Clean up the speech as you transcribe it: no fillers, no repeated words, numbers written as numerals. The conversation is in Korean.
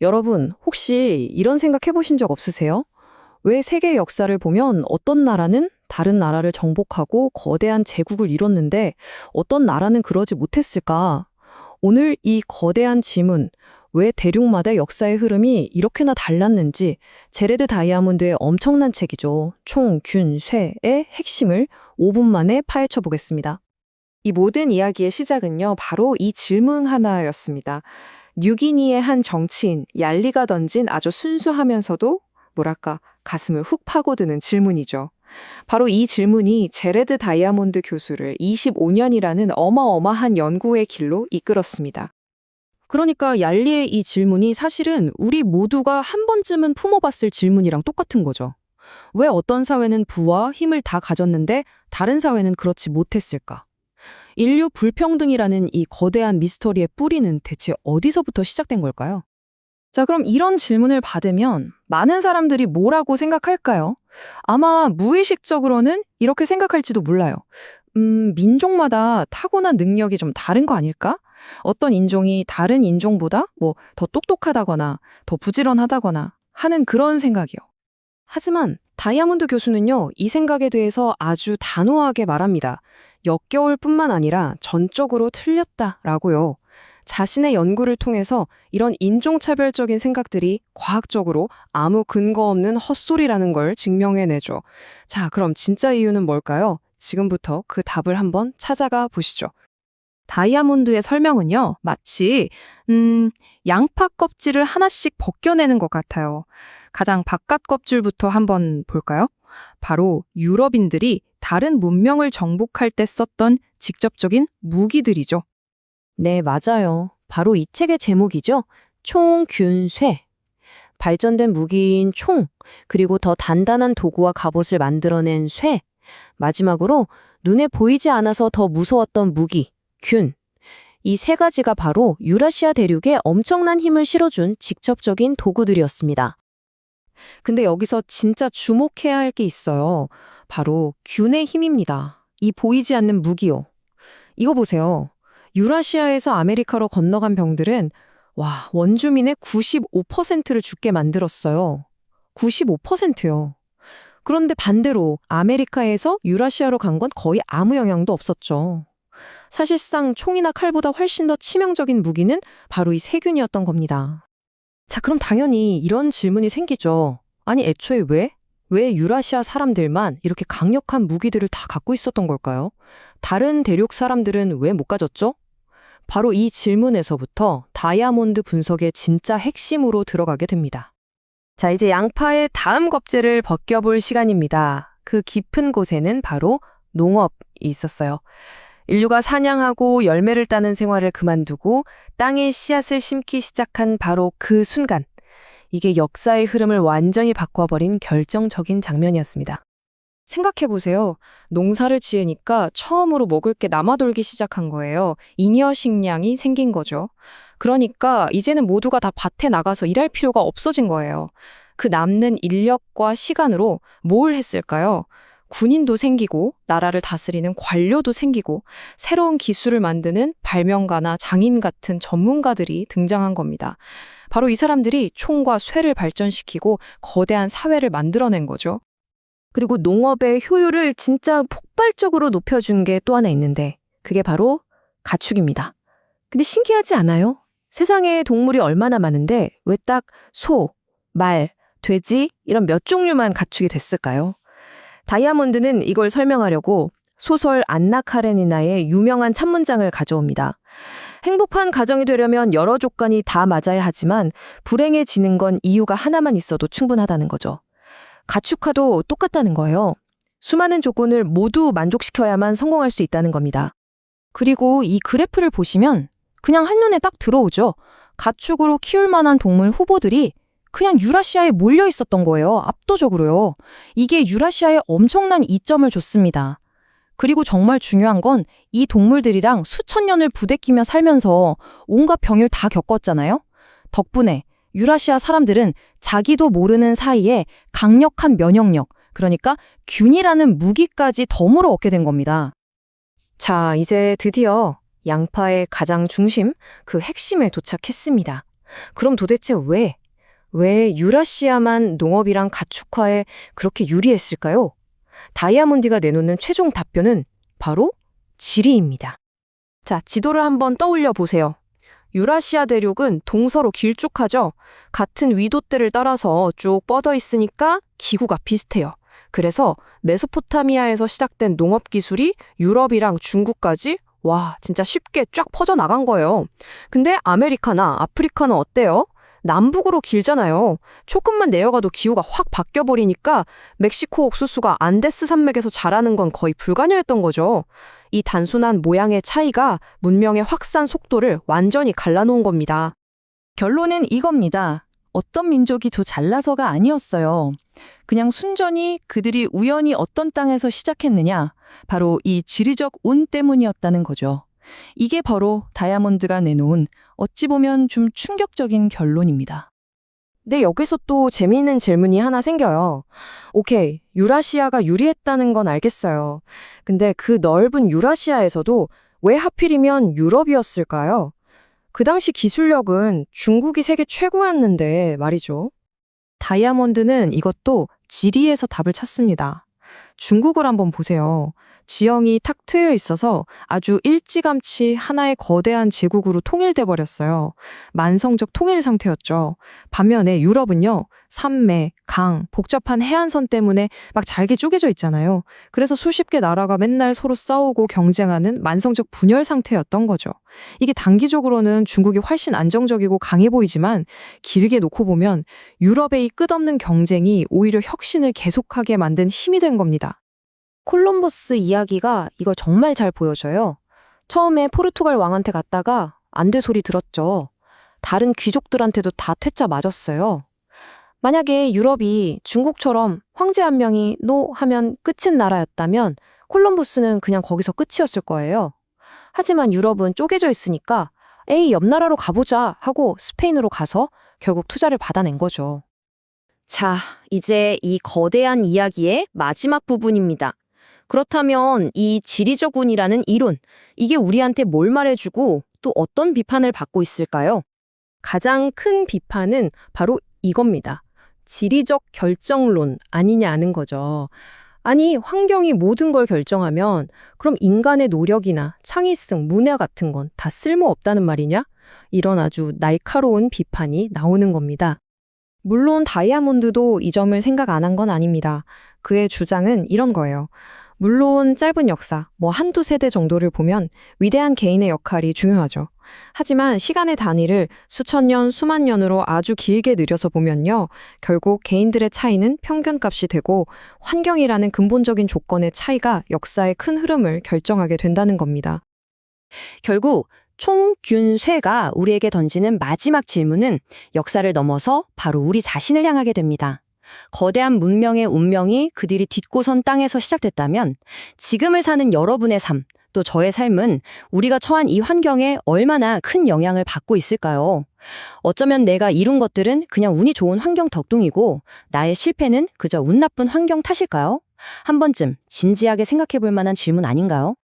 여러분, 혹시 이런 생각 해보신 적 없으세요? 왜 세계 역사를 보면 어떤 나라는 다른 나라를 정복하고 거대한 제국을 이뤘는데 어떤 나라는 그러지 못했을까? 오늘 이 거대한 질문, 왜 대륙마다 역사의 흐름이 이렇게나 달랐는지 제레드 다이아몬드의 엄청난 책이죠. 총, 균, 쇠의 핵심을 5분 만에 파헤쳐 보겠습니다. 이 모든 이야기의 시작은요, 바로 이 질문 하나였습니다. 뉴기니의 한 정치인, 얄리가 던진 아주 순수하면서도 뭐랄까, 가슴을 훅 파고드는 질문이죠. 바로 이 질문이 제레드 다이아몬드 교수를 25년이라는 어마어마한 연구의 길로 이끌었습니다. 그러니까 얄리의 이 질문이 사실은 우리 모두가 한 번쯤은 품어봤을 질문이랑 똑같은 거죠. 왜 어떤 사회는 부와 힘을 다 가졌는데 다른 사회는 그렇지 못했을까? 인류 불평등이라는 이 거대한 미스터리의 뿌리는 대체 어디서부터 시작된 걸까요? 자, 그럼 이런 질문을 받으면 많은 사람들이 뭐라고 생각할까요? 아마 무의식적으로는 이렇게 생각할지도 몰라요. 민족마다 타고난 능력이 좀 다른 거 아닐까? 어떤 인종이 다른 인종보다 더 똑똑하다거나 더 부지런하다거나 하는 그런 생각이요. 하지만 다이아몬드 교수는요, 이 생각에 대해서 아주 단호하게 말합니다. 역겨울 뿐만 아니라 전적으로 틀렸다라고요. 자신의 연구를 통해서 이런 인종차별적인 생각들이 과학적으로 아무 근거 없는 헛소리라는 걸 증명해내죠. 자, 그럼 진짜 이유는 뭘까요? 지금부터 그 답을 한번 찾아가 보시죠. 다이아몬드의 설명은요, 마치 양파 껍질을 하나씩 벗겨내는 것 같아요. 가장 바깥 껍질부터 한번 볼까요? 바로 유럽인들이 다른 문명을 정복할 때 썼던 직접적인 무기들이죠. 네, 맞아요. 바로 이 책의 제목이죠. 총, 균, 쇠. 발전된 무기인 총, 그리고 더 단단한 도구와 갑옷을 만들어낸 쇠. 마지막으로 눈에 보이지 않아서 더 무서웠던 무기, 균. 이 세 가지가 바로 유라시아 대륙에 엄청난 힘을 실어준 직접적인 도구들이었습니다. 근데 여기서 진짜 주목해야 할 게 있어요. 바로 균의 힘입니다. 이 보이지 않는 무기요. 이거 보세요. 유라시아에서 아메리카로 건너간 병들은 원주민의 95%를 죽게 만들었어요. 95%요. 그런데 반대로 아메리카에서 유라시아로 간 건 거의 아무 영향도 없었죠. 사실상 총이나 칼보다 훨씬 더 치명적인 무기는 바로 이 세균이었던 겁니다. 자, 그럼 당연히 이런 질문이 생기죠. 아니, 애초에 왜 유라시아 사람들만 이렇게 강력한 무기들을 다 갖고 있었던 걸까요? 다른 대륙 사람들은 왜 못 가졌죠? 바로 이 질문에서부터 다이아몬드 분석의 진짜 핵심으로 들어가게 됩니다. 자, 이제 양파의 다음 껍질을 벗겨볼 시간입니다. 그 깊은 곳에는 바로 농업이 있었어요. 인류가 사냥하고 열매를 따는 생활을 그만두고 땅에 씨앗을 심기 시작한 바로 그 순간, 이게 역사의 흐름을 완전히 바꿔버린 결정적인 장면이었습니다. 생각해보세요. 농사를 지으니까 처음으로 먹을 게 남아돌기 시작한 거예요. 잉여 식량이 생긴 거죠. 그러니까 이제는 모두가 다 밭에 나가서 일할 필요가 없어진 거예요. 그 남는 인력과 시간으로 뭘 했을까요? 군인도 생기고 나라를 다스리는 관료도 생기고 새로운 기술을 만드는 발명가나 장인 같은 전문가들이 등장한 겁니다. 바로 이 사람들이 총과 쇠를 발전시키고 거대한 사회를 만들어낸 거죠. 그리고 농업의 효율을 진짜 폭발적으로 높여준 게 또 하나 있는데 그게 바로 가축입니다. 근데 신기하지 않아요? 세상에 동물이 얼마나 많은데 왜 딱 소, 말, 돼지 이런 몇 종류만 가축이 됐을까요? 다이아몬드는 이걸 설명하려고 소설 안나 카레니나의 유명한 찬문장을 가져옵니다. 행복한 가정이 되려면 여러 조건이 다 맞아야 하지만 불행해지는 건 이유가 하나만 있어도 충분하다는 거죠. 가축화도 똑같다는 거예요. 수많은 조건을 모두 만족시켜야만 성공할 수 있다는 겁니다. 그리고 이 그래프를 보시면 그냥 한눈에 딱 들어오죠. 가축으로 키울 만한 동물 후보들이 그냥 유라시아에 몰려 있었던 거예요. 압도적으로요. 이게 유라시아에 엄청난 이점을 줬습니다. 그리고 정말 중요한 건 이 동물들이랑 수천 년을 부대끼며 살면서 온갖 병을 다 겪었잖아요. 덕분에 유라시아 사람들은 자기도 모르는 사이에 강력한 면역력, 그러니까 균이라는 무기까지 덤으로 얻게 된 겁니다. 자, 이제 드디어 양파의 가장 중심, 그 핵심에 도착했습니다. 그럼 도대체 왜 유라시아만 농업이랑 가축화에 그렇게 유리했을까요? 다이아몬드가 내놓는 최종 답변은 바로 지리입니다. 자, 지도를 한번 떠올려 보세요. 유라시아 대륙은 동서로 길쭉하죠? 같은 위도대를 따라서 쭉 뻗어 있으니까 기후가 비슷해요. 그래서 메소포타미아에서 시작된 농업 기술이 유럽이랑 중국까지 진짜 쉽게 쫙 퍼져나간 거예요. 근데 아메리카나 아프리카는 어때요? 남북으로 길잖아요. 조금만 내려가도 기후가 확 바뀌어버리니까 멕시코 옥수수가 안데스 산맥에서 자라는 건 거의 불가능했던 거죠. 이 단순한 모양의 차이가 문명의 확산 속도를 완전히 갈라놓은 겁니다. 결론은 이겁니다. 어떤 민족이 더 잘나서가 아니었어요. 그냥 순전히 그들이 우연히 어떤 땅에서 시작했느냐, 바로 이 지리적 운 때문이었다는 거죠. 이게 바로 다이아몬드가 내놓은 어찌 보면 좀 충격적인 결론입니다. 네, 여기서 또 재미있는 질문이 하나 생겨요. 오케이, 유라시아가 유리했다는 건 알겠어요. 근데 그 넓은 유라시아에서도 왜 하필이면 유럽이었을까요? 그 당시 기술력은 중국이 세계 최고였는데 말이죠. 다이아몬드는 이것도 지리에서 답을 찾습니다. 중국을 한번 보세요. 지형이 탁 트여 있어서 아주 일찌감치 하나의 거대한 제국으로 통일돼 버렸어요. 만성적 통일 상태였죠. 반면에 유럽은요, 산맥, 강, 복잡한 해안선 때문에 막 잘게 쪼개져 있잖아요. 그래서 수십 개 나라가 맨날 서로 싸우고 경쟁하는 만성적 분열 상태였던 거죠. 이게 단기적으로는 중국이 훨씬 안정적이고 강해 보이지만 길게 놓고 보면 유럽의 이 끝없는 경쟁이 오히려 혁신을 계속하게 만든 힘이 된 겁니다. 콜럼버스 이야기가 이걸 정말 잘 보여줘요. 처음에 포르투갈 왕한테 갔다가 안 돼 소리 들었죠. 다른 귀족들한테도 다 퇴짜 맞았어요. 만약에 유럽이 중국처럼 황제 한 명이 노 하면 끝인 나라였다면 콜럼버스는 그냥 거기서 끝이었을 거예요. 하지만 유럽은 쪼개져 있으니까 에이, 옆 나라로 가보자 하고 스페인으로 가서 결국 투자를 받아낸 거죠. 자, 이제 이 거대한 이야기의 마지막 부분입니다. 그렇다면 이 지리적 운이라는 이론, 이게 우리한테 뭘 말해주고 또 어떤 비판을 받고 있을까요? 가장 큰 비판은 바로 이겁니다. 지리적 결정론 아니냐는 거죠. 아니, 환경이 모든 걸 결정하면 그럼 인간의 노력이나 창의성, 문화 같은 건 다 쓸모없다는 말이냐? 이런 아주 날카로운 비판이 나오는 겁니다. 물론 다이아몬드도 이 점을 생각 안 한 건 아닙니다. 그의 주장은 이런 거예요. 물론 짧은 역사, 한두 세대 정도를 보면 위대한 개인의 역할이 중요하죠. 하지만 시간의 단위를 수천 년, 수만 년으로 아주 길게 늘려서 보면요. 결국 개인들의 차이는 평균값이 되고 환경이라는 근본적인 조건의 차이가 역사의 큰 흐름을 결정하게 된다는 겁니다. 결국 총균쇠가 우리에게 던지는 마지막 질문은 역사를 넘어서 바로 우리 자신을 향하게 됩니다. 거대한 문명의 운명이 그들이 딛고 선 땅에서 시작됐다면 지금을 사는 여러분의 삶, 또 저의 삶은 우리가 처한 이 환경에 얼마나 큰 영향을 받고 있을까요? 어쩌면 내가 이룬 것들은 그냥 운이 좋은 환경 덕분이고 나의 실패는 그저 운 나쁜 환경 탓일까요? 한 번쯤 진지하게 생각해 볼 만한 질문 아닌가요?